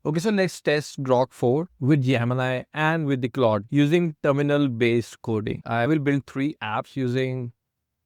Okay, so let's test Grok 4 with Gemini and with the Claude using terminal-based coding. I will build 3 apps using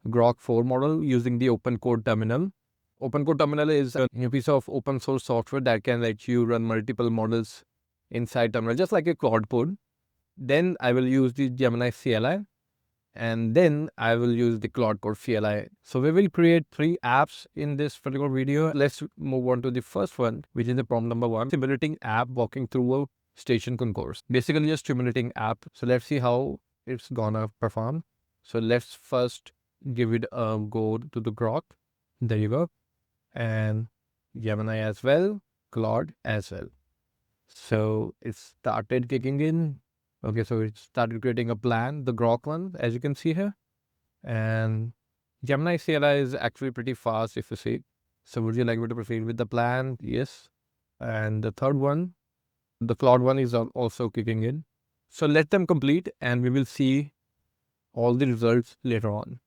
Grok 4 model using the Open Code Terminal. Open Code Terminal is a new piece of open source software that can let you run multiple models inside terminal, just like a Claude code. Then I will use the Gemini CLI, and then I will use the Claude Code CLI. So we will create 3 apps in this particular video. Let's move on to the first one, which is the prompt number 1, simulating app walking through a station concourse. Basically just simulating app. So let's see how it's gonna perform. So let's first give it a go to the Grok. There you go. And Gemini as well, Claude as well. So it started kicking in. Okay, so it started creating a plan, the Grok one, as you can see here. And Gemini CLI is actually pretty fast if you see. So would you like me to proceed with the plan? Yes. And the third one, the Claude one is also kicking in. So let them complete and we will see all the results later on.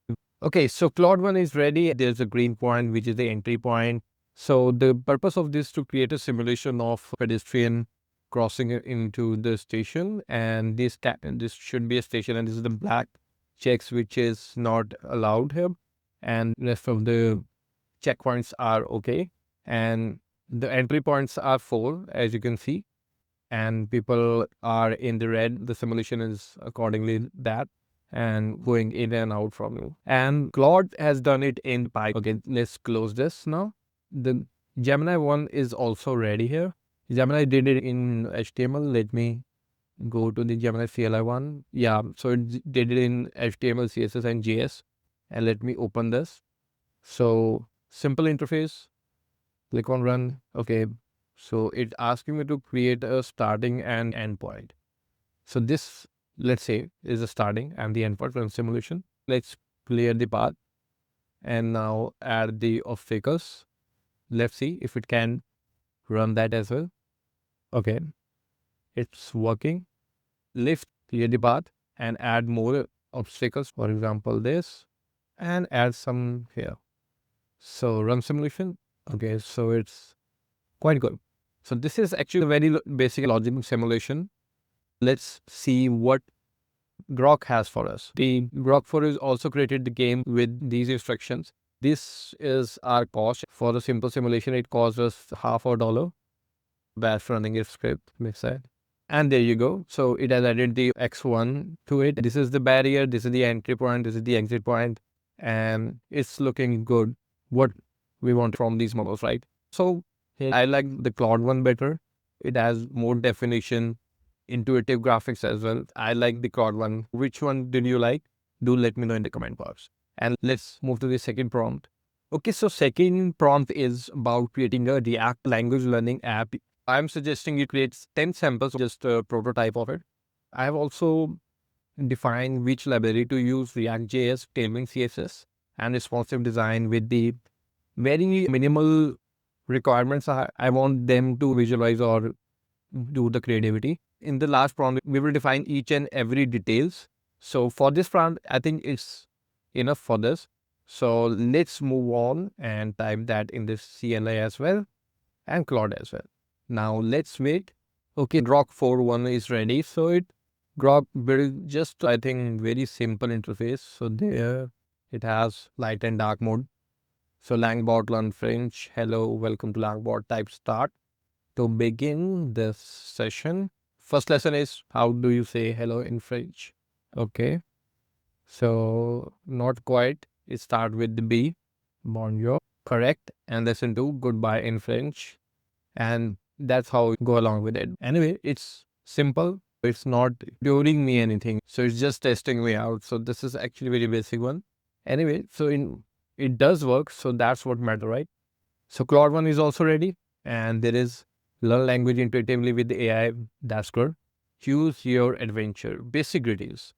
Okay, so Claude one is ready. There's a green point, which is the entry point. So the purpose of this to create a simulation of pedestrian crossing into the station, and this should be a station, and this is the black checks which is not allowed here, and rest of the checkpoints are okay, and the entry points are 4 as you can see, and people are in the red. The simulation is accordingly that, and going in and out from you. And Claude has done it in Python. Okay, let's close this now. The Gemini one is also ready here. Gemini did it in HTML. Let me go to the Gemini CLI one. Yeah, so it did it in HTML, CSS, and JS. And let me open this. So simple interface. Click on run. Okay, so it's asking me to create a starting and end point. So this, let's say, is the starting and the end point from simulation. Let's clear the path and now add the obstacles. Let's see if it can run that as well. Okay, it's working. Lift, clear the path and add more obstacles. For example, this, and add some here. So run simulation. Okay, so it's quite good. So this is actually a very basic logic simulation. Let's see what Grok has for us. The Grok 4 is also created the game with these instructions. This is our cost for the simple simulation. It costs us $0.50. Bash running its script, makes sense. And there you go. So it has added the X1 to it. This is the barrier. This is the entry point. This is the exit point. And it's looking good. What we want from these models, right? So I like the Claude one better. It has more definition, intuitive graphics as well. I like the Claude one. Which one did you like? Do let me know in the comment box. And let's move to the second prompt. Okay, so second prompt is about creating a React language learning app. I'm suggesting you create 10 samples, just a prototype of it. I have also defined which library to use: React.js, Tailwind CSS, and responsive design with the very minimal requirements. I want them to visualize or do the creativity. In the last prompt, we will define each and every details. So for this prompt, I think it's enough for this. So let's move on and type that in this CLI as well and Claude as well. Now let's wait. Okay, Grok 4.1 is ready. So Grok built just, I think, very simple interface. So there it has light and dark mode. So Langbot learn French. Hello, welcome to Langbot. Type start. To begin this session, first lesson is how do you say hello in French? Okay. So not quite. It start with the B. Bonjour. Correct. And lesson 2, goodbye in French. And that's how we go along with it. Anyway, it's simple. It's not doing me anything. So it's just testing me out. So this is actually very basic one. Anyway, so it does work. So that's what matters, right? So Claude 1 is also ready. And there is learn language intuitively with the AI. That's good. Choose your adventure. Basic greetings.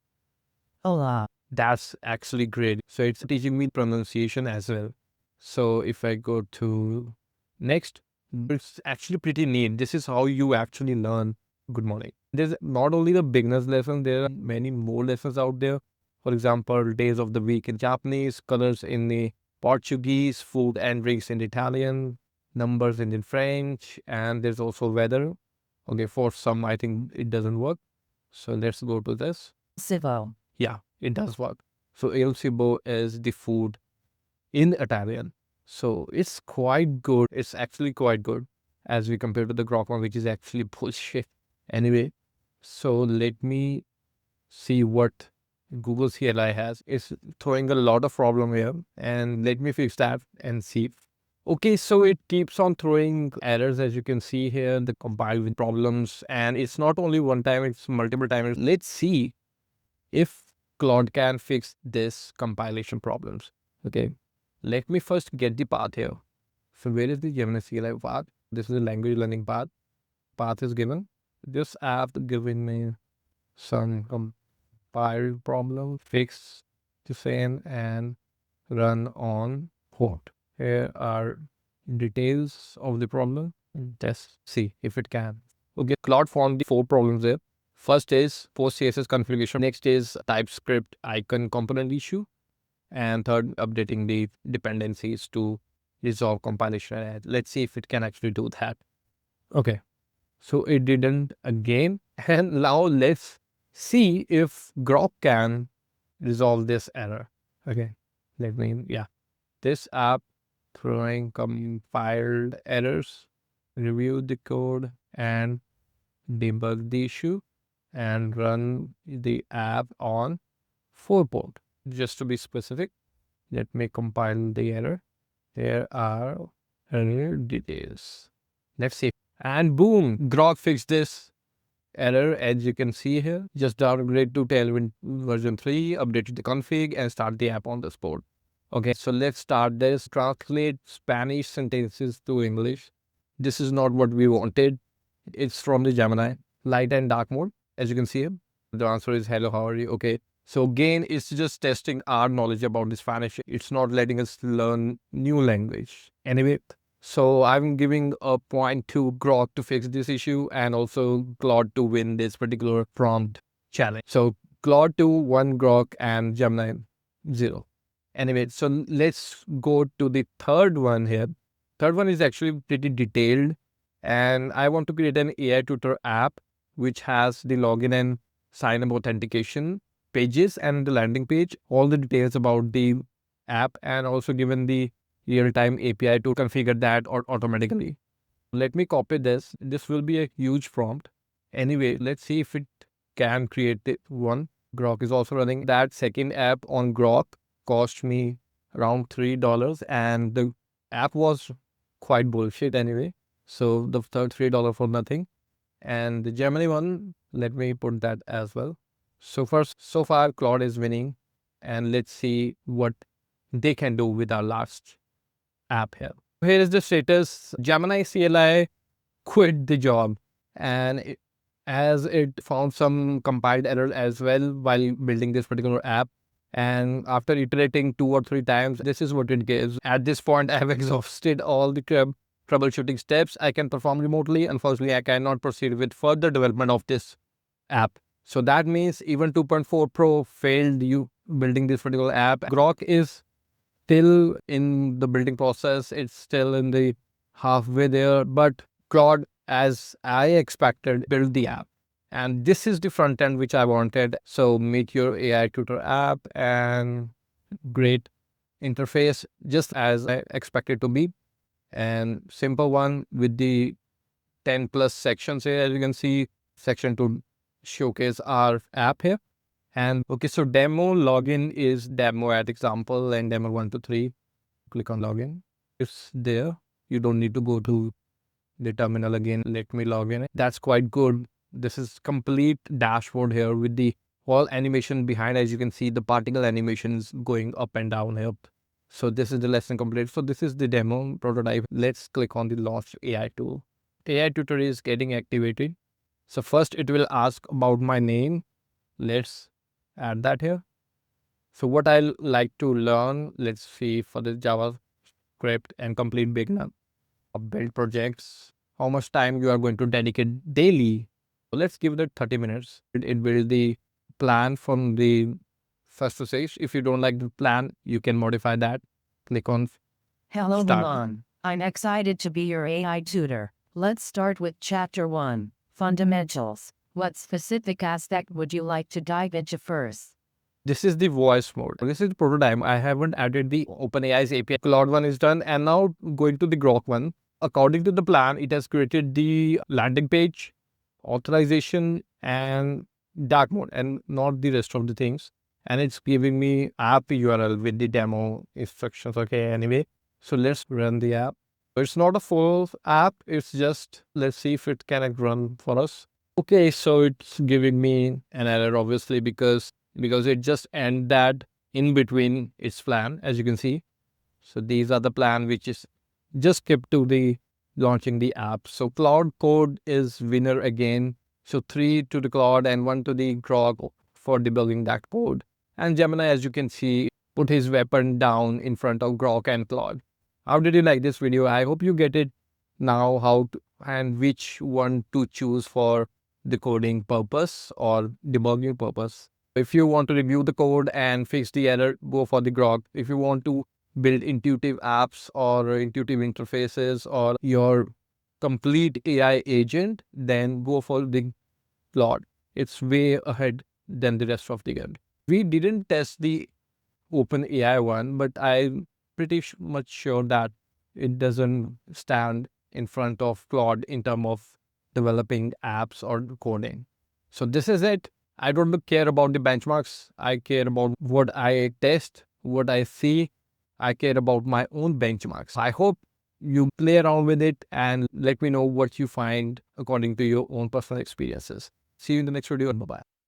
Hola. That's actually great. So it's teaching me pronunciation as well. So if I go to next, it's actually pretty neat. This is how you actually learn good morning. There's not only the beginner's lesson, there are many more lessons out there. For example, days of the week in Japanese, colors in the Portuguese, food and drinks in Italian, numbers in French, and there's also weather. Okay, for some, I think it doesn't work. So let's go to this. Cibo. Yeah, it does work. So il cibo is the food in Italian. So it's quite good. It's actually quite good as we compare to the Grok one, which is actually bullshit. Anyway, so let me see what Google CLI has. It's throwing a lot of problem here, and let me fix that and see. Okay, so it keeps on throwing errors, as you can see here, the compile with problems, and it's not only one time, it's multiple times. Let's see if Claude can fix this compilation problems. Okay, let me first get the path here. So where is the Gemini CLI path? This is the language learning path. Path is given. This app given me some compile problem, fix the same, and run on port. Here are details of the problem. Let's see if it can. Okay, Claude found the 4 problems there. First is post CSS configuration. Next is TypeScript icon component issue. And third, updating the dependencies to resolve compilation error. Let's see if it can actually do that. Okay, so it didn't again. And now let's see if Grok can resolve this error. Okay, let me, this app throwing compiled errors, review the code and debug the issue and run the app on 4 port. Just to be specific, let me compile the error. There are error details. Let's see. And boom, Grok fixed this error, as you can see here. Just downgrade to Tailwind version 3, updated the config and start the app on this port. Okay, so let's start this. Translate Spanish sentences to English. This is not what we wanted. It's from the Gemini. Light and dark mode, as you can see here. The answer is hello, how are you? Okay. So again, it's just testing our knowledge about the Spanish. It's not letting us learn new language. Anyway, so I'm giving a point to Grok to fix this issue and also Claude to win this particular prompt challenge. So Claude 2, 1 Grok and Gemini 0. Anyway, so let's go to the third one here. Third one is actually pretty detailed, and I want to create an AI tutor app which has the login and sign up authentication pages and the landing page, all the details about the app, and also given the real-time API to configure that automatically. Let me copy this. This will be a huge prompt. Anyway, let's see if it can create the one. Grok is also running. That second app on Grok cost me around $3, and the app was quite bullshit anyway. So the third $3 for nothing. And the Gemini one, let me put that as well. So far Claude is winning, and let's see what they can do with our last app here. Here is the status. Gemini CLI quit the job, and as it found some compiled error as well while building this particular app. And after iterating 2 or 3 times, this is what it gives. At this point, I have exhausted all the troubleshooting steps I can perform remotely. Unfortunately, I cannot proceed with further development of this app. So that means even 2.4 Pro failed you building this particular app. Grok is still in the building process. It's still in the halfway there, but Claude, as I expected, built the app. And this is the front end which I wanted. So meet your AI tutor app and great interface, just as I expected to be. And simple one with the 10 plus sections here, as you can see, section to showcase our app here. And okay, so demo login is demo at example and demo 1 to 3. Click on login. It's there. You don't need to go to the terminal again. Let me log in. That's quite good. This is complete dashboard here with the whole animation behind. As you can see, the particle animations going up and down here. So this is the lesson complete. So this is the demo prototype. Let's click on the launch AI tool. AI tutor is getting activated. So first it will ask about my name. Let's add that here. So what I like to learn, let's see for the JavaScript and complete beginner. Build projects, how much time you are going to dedicate daily. So let's give it 30 minutes. It will the plan from the first to six. If you don't like the plan, you can modify that. Click on Hello, start. Milan. I'm excited to be your AI tutor. Let's start with chapter 1. Fundamentals. What specific aspect would you like to dive into first? This is the voice mode. This is the prototype. I haven't added the OpenAI's API. Claude one is done, and now going to the Grok one. According to the plan, it has created the landing page, authorization, and dark mode, and not the rest of the things. And it's giving me app URL with the demo instructions. Okay, anyway. So let's run the app. It's not a full app. It's just, let's see if it can run for us. Okay, so it's giving me an error, obviously, because it just end that in between its plan, as you can see. So these are the plan which is just kept to the launching the app. So Cloud Code is winner again. So 3 to the Cloud and 1 to the Grok for debugging that code. And Gemini, as you can see, put his weapon down in front of Grok and Claude. How did you like this video? I hope you get it now how to, and which one to choose for the coding purpose or debugging purpose. If you want to review the code and fix the error, go for the Grok. If you want to build intuitive apps or intuitive interfaces or your complete AI agent, then go for the Claude. It's way ahead than the rest of the game. We didn't test the OpenAI one, but I'm pretty much sure that it doesn't stand in front of Claude in terms of developing apps or coding. So this is it. I don't care about the benchmarks. I care about what I test, what I see. I care about my own benchmarks. I hope you play around with it and let me know what you find according to your own personal experiences. See you in the next video and bye-bye.